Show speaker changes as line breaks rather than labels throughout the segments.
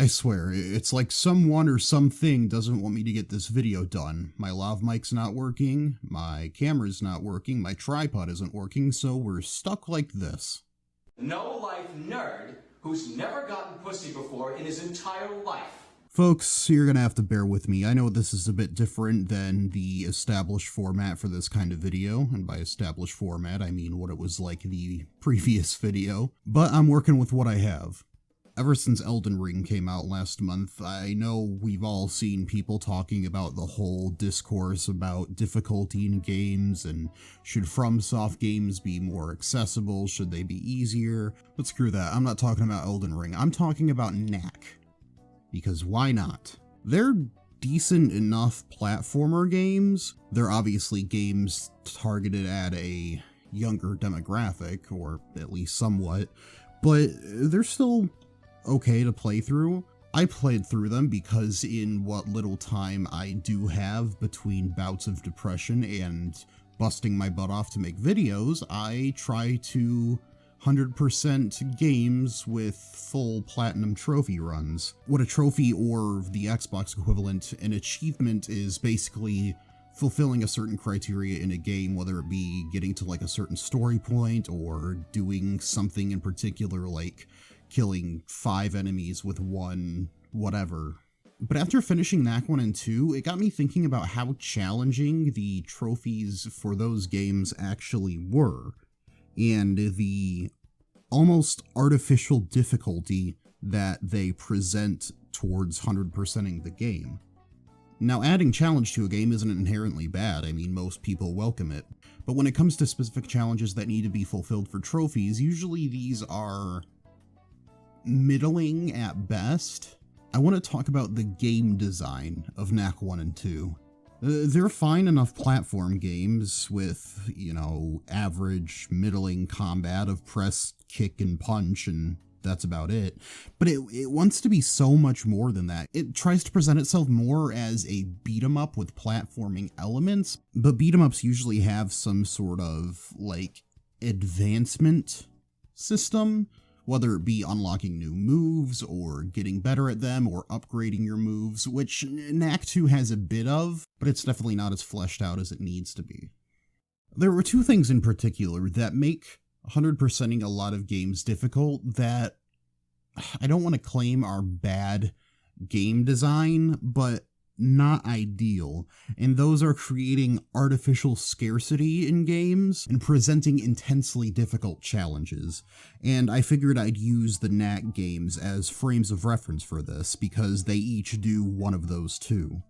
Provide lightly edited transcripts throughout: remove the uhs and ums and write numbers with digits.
I swear, it's like someone or something doesn't want me to get this video done. My lav mic's not working, my camera's not working, my tripod isn't working, so we're stuck like this.
No-life nerd who's never gotten pussy before in his entire life.
Folks, you're gonna have to bear with me. I know this is a bit different than the established format for this kind of video, and by established format, I mean what it was like the previous video, but I'm working with what I have. Ever since Elden Ring came out last month, I know we've all seen people talking about the whole discourse about difficulty in games and should FromSoft games be more accessible, should they be easier, but screw that, I'm not talking about Elden Ring, I'm talking about Knack. Because why not? They're decent enough platformer games. They're obviously games targeted at a younger demographic, or at least somewhat, but they're still okay to play through. I played through them because in what little time I do have between bouts of depression and busting my butt off to make videos, I try to 100% games with full platinum trophy runs. What a trophy, or the Xbox equivalent, an achievement, is basically fulfilling a certain criteria in a game, whether it be getting to like a certain story point or doing something in particular like killing 5 enemies with one whatever. But after finishing Knack 1 and 2, it got me thinking about how challenging the trophies for those games actually were, and the almost artificial difficulty that they present towards 100%ing the game. Now, adding challenge to a game isn't inherently bad, I mean, most people welcome it, but when it comes to specific challenges that need to be fulfilled for trophies, usually these are middling at best. I want to talk about the game design of Knack 1 and 2. They're fine enough platform games with, you know, average, middling combat of press, kick, and punch, and that's about it. But it wants to be so much more than that. It tries to present itself more as a beat-em-up with platforming elements, but beat-em-ups usually have some sort of, like, advancement system, whether it be unlocking new moves, or getting better at them, or upgrading your moves, which Knack 2 has a bit of, but it's definitely not as fleshed out as it needs to be. There were 2 things in particular that make 100%ing a lot of games difficult that I don't want to claim are bad game design, but not ideal, and those are creating artificial scarcity in games and presenting intensely difficult challenges. And I figured I'd use the Knack games as frames of reference for this, because they each do one of those 2.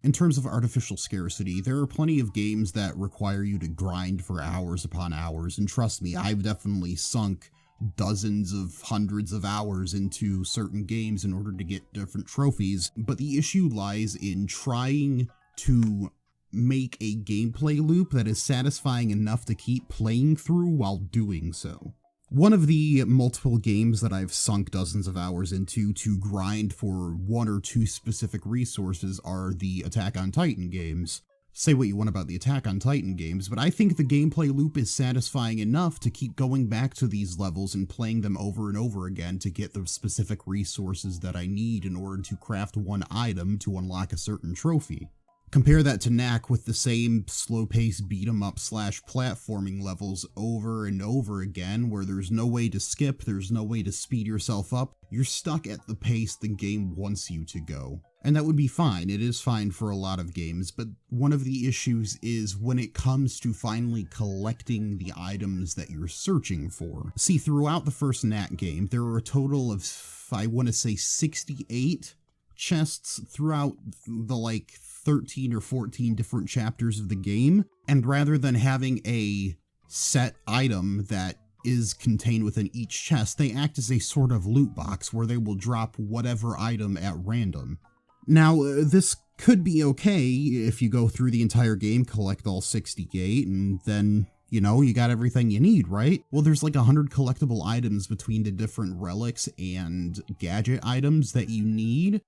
In terms of artificial scarcity, there are plenty of games that require you to grind for hours upon hours, and trust me, I've definitely sunk dozens of hundreds of hours into certain games in order to get different trophies, but the issue lies in trying to make a gameplay loop that is satisfying enough to keep playing through while doing so. One of the multiple games that I've sunk dozens of hours into to grind for 1 or 2 specific resources are the Attack on Titan games. Say what you want about the Attack on Titan games, but I think the gameplay loop is satisfying enough to keep going back to these levels and playing them over and over again to get the specific resources that I need in order to craft one item to unlock a certain trophy. Compare that to Knack with the same slow-paced beat-em-up / platforming levels over and over again, where there's no way to skip, there's no way to speed yourself up, you're stuck at the pace the game wants you to go. And that would be fine, it is fine for a lot of games, but one of the issues is when it comes to finally collecting the items that you're searching for. See, throughout the first Knack game, there are a total of, I want to say, 68 chests throughout the, 13 or 14 different chapters of the game, and rather than having a set item that is contained within each chest, they act as a sort of loot box where they will drop whatever item at random. Now, this could be okay if you go through the entire game, collect all 68, and then, you know, you got everything you need, right? Well, there's like 100 collectible items between the different relics and gadget items that you need.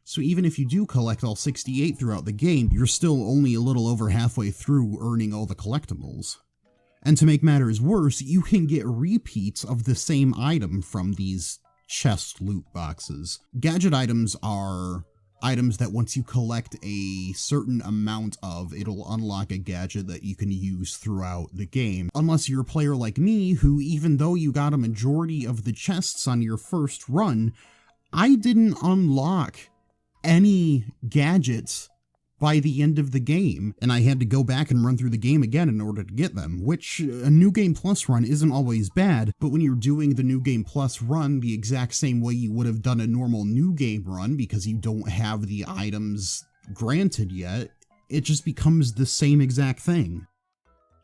So even if you do collect all 68 throughout the game, you're still only a little over halfway through earning all the collectibles. And to make matters worse, you can get repeats of the same item from these chest loot boxes. Gadget items are items that once you collect a certain amount of, it'll unlock a gadget that you can use throughout the game. Unless you're a player like me, who even though you got a majority of the chests on your first run, I didn't unlock any gadgets by the end of the game, and I had to go back and run through the game again in order to get them, which a New Game Plus run isn't always bad, but when you're doing the New Game Plus run the exact same way you would have done a normal New Game run because you don't have the items granted yet, it just becomes the same exact thing.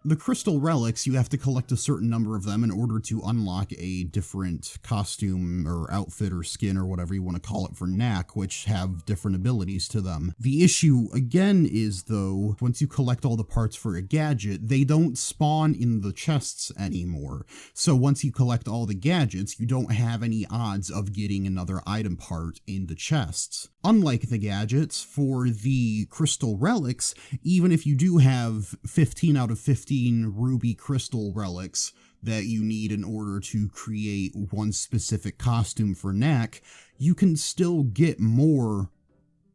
The crystal relics, you have to collect a certain number of them in order to unlock a different costume or outfit or skin or whatever you want to call it for Knack, which have different abilities to them. The issue, again, is though, once you collect all the parts for a gadget, they don't spawn in the chests anymore. So once you collect all the gadgets, you don't have any odds of getting another item part in the chests. Unlike the gadgets, for the crystal relics, even if you do have 15 out of 15 ruby crystal relics that you need in order to create one specific costume for Knack, you can still get more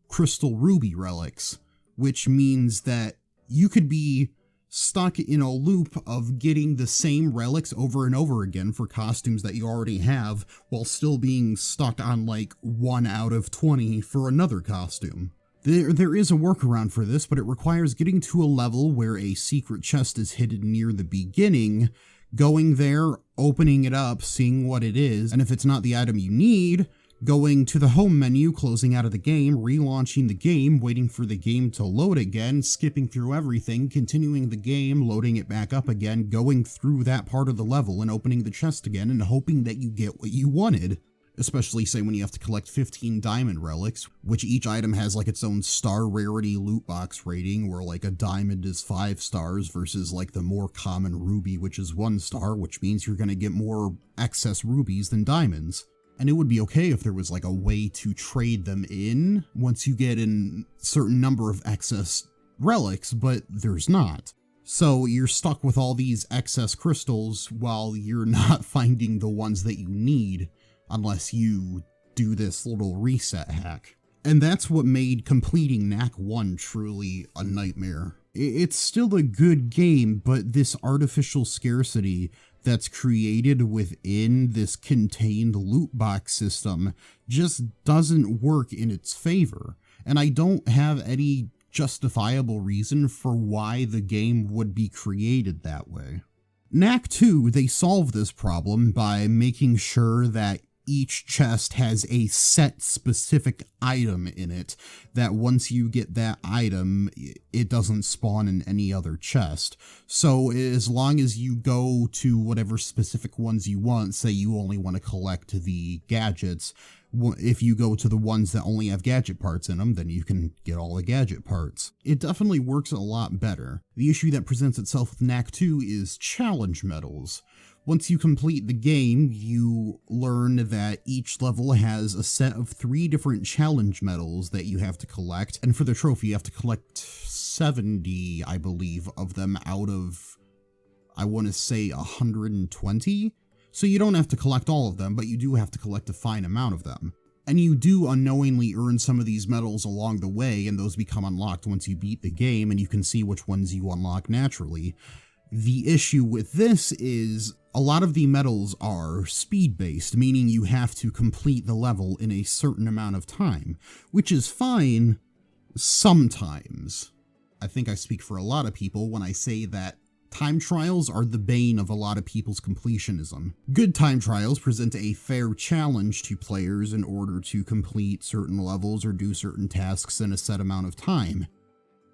crystal ruby relics, which means that you could be stuck in a loop of getting the same relics over and over again for costumes that you already have, while still being stuck on like 1 out of 20 for another costume. There is a workaround for this, but it requires getting to a level where a secret chest is hidden near the beginning, going there, opening it up, seeing what it is, and if it's not the item you need, going to the home menu, closing out of the game, relaunching the game, waiting for the game to load again, skipping through everything, continuing the game, loading it back up again, going through that part of the level and opening the chest again and hoping that you get what you wanted. Especially, say, when you have to collect 15 diamond relics, which each item has like its own star rarity loot box rating, where like a diamond is 5 stars versus like the more common ruby, which is 1 star, which means you're gonna get more excess rubies than diamonds. And it would be okay if there was like a way to trade them in once you get in certain number of excess relics, but there's not. So you're stuck with all these excess crystals while you're not finding the ones that you need, unless you do this little reset hack. And that's what made completing Knack 1 truly a nightmare. It's still a good game, but this artificial scarcity that's created within this contained loot box system just doesn't work in its favor. And I don't have any justifiable reason for why the game would be created that way. Knack II, they solve this problem by making sure that each chest has a set specific item in it, that once you get that item, it doesn't spawn in any other chest. So as long as you go to whatever specific ones you want, say you only want to collect the gadgets, if you go to the ones that only have gadget parts in them, then you can get all the gadget parts. It definitely works a lot better. The issue that presents itself with Knack 2 is challenge medals. Once you complete the game, you learn that each level has a set of 3 different challenge medals that you have to collect, and for the trophy you have to collect 70, I believe, of them out of, I want to say, 120? So you don't have to collect all of them, but you do have to collect a fine amount of them. And you do unknowingly earn some of these medals along the way, and those become unlocked once you beat the game, and you can see which ones you unlock naturally. The issue with this is a lot of the medals are speed-based, meaning you have to complete the level in a certain amount of time, which is fine sometimes. I think I speak for a lot of people when I say that time trials are the bane of a lot of people's completionism. Good time trials present a fair challenge to players in order to complete certain levels or do certain tasks in a set amount of time.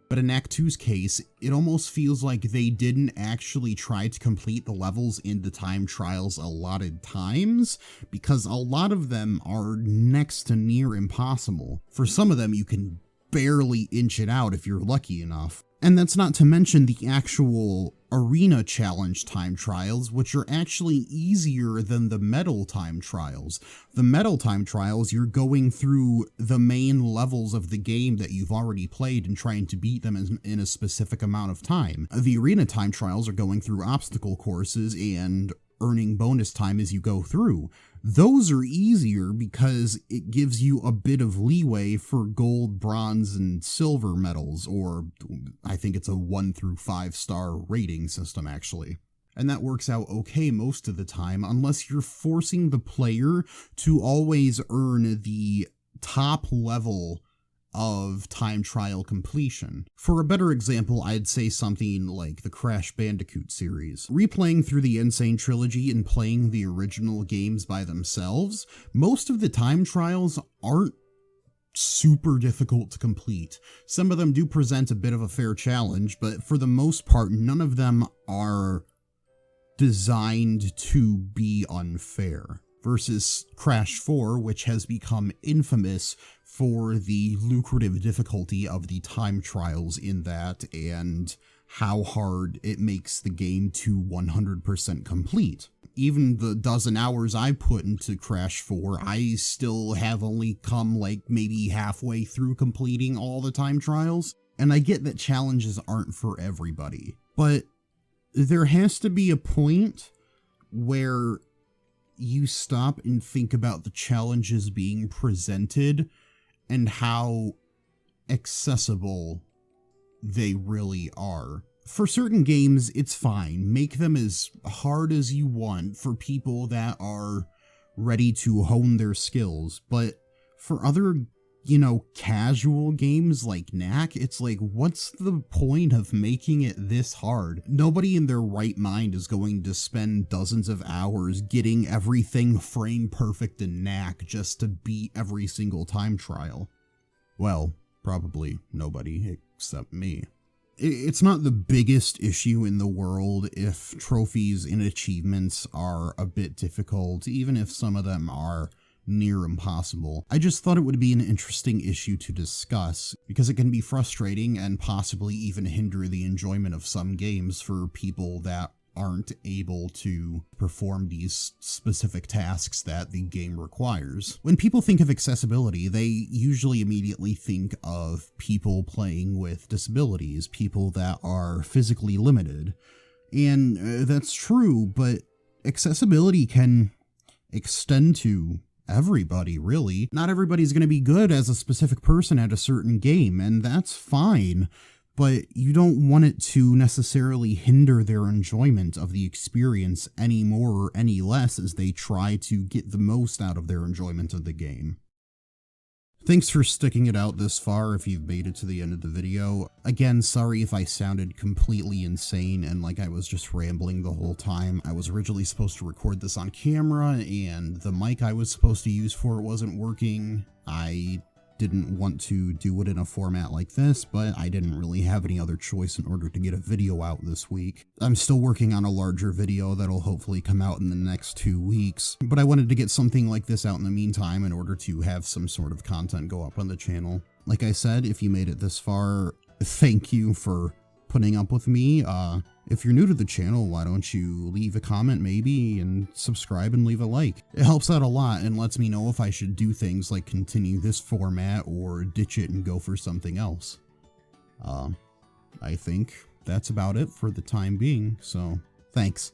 But in Knack 2's case, it almost feels like they didn't actually try to complete the levels in the time trials allotted times, because a lot of them are next to near impossible. For some of them, you can barely inch it out if you're lucky enough. And that's not to mention the actual arena challenge time trials, which are actually easier than the medal time trials. The medal time trials, you're going through the main levels of the game that you've already played and trying to beat them in a specific amount of time. The arena time trials are going through obstacle courses and earning bonus time as you go through. Those are easier because it gives you a bit of leeway for gold, bronze, and silver medals, or I think it's a 1 through 5 star rating system actually. And that works out okay most of the time, unless you're forcing the player to always earn the top level of time trial completion. For a better example, I'd say something like the Crash Bandicoot series. Replaying through the Insane Trilogy and playing the original games by themselves, most of the time trials aren't super difficult to complete. Some of them do present a bit of a fair challenge, but for the most part, none of them are designed to be unfair. Versus Crash 4, which has become infamous for the lucrative difficulty of the time trials in that and how hard it makes the game to 100% complete. Even the dozen hours I put into Crash 4, I still have only come like maybe halfway through completing all the time trials. And I get that challenges aren't for everybody, but there has to be a point where you stop and think about the challenges being presented and how accessible they really are. For certain games, it's fine. Make them as hard as you want for people that are ready to hone their skills. But for other, casual games like Knack, it's like, what's the point of making it this hard? Nobody in their right mind is going to spend dozens of hours getting everything frame perfect in Knack just to beat every single time trial. Well, probably nobody except me. It's not the biggest issue in the world if trophies and achievements are a bit difficult, even if some of them are near impossible. I just thought it would be an interesting issue to discuss, because it can be frustrating and possibly even hinder the enjoyment of some games for people that aren't able to perform these specific tasks that the game requires. When people think of accessibility, they usually immediately think of people playing with disabilities, people that are physically limited. And that's true, but accessibility can extend to everybody, really. Not everybody's going to be good as a specific person at a certain game, and that's fine, but you don't want it to necessarily hinder their enjoyment of the experience any more or any less as they try to get the most out of their enjoyment of the game. Thanks for sticking it out this far if you've made it to the end of the video. Again, sorry if I sounded completely insane and like I was just rambling the whole time. I was originally supposed to record this on camera, and the mic I was supposed to use for it wasn't working. I didn't want to do it in a format like this, but I didn't really have any other choice in order to get a video out this week. I'm still working on a larger video that'll hopefully come out in the next 2 weeks, but I wanted to get something like this out in the meantime in order to have some sort of content go up on the channel. Like I said, if you made it this far, thank you for putting up with me. If you're new to the channel, why don't you leave a comment maybe and subscribe and leave a like. It helps out a lot and lets me know if I should do things like continue this format or ditch it and go for something else. I think that's about it for the time being, so thanks.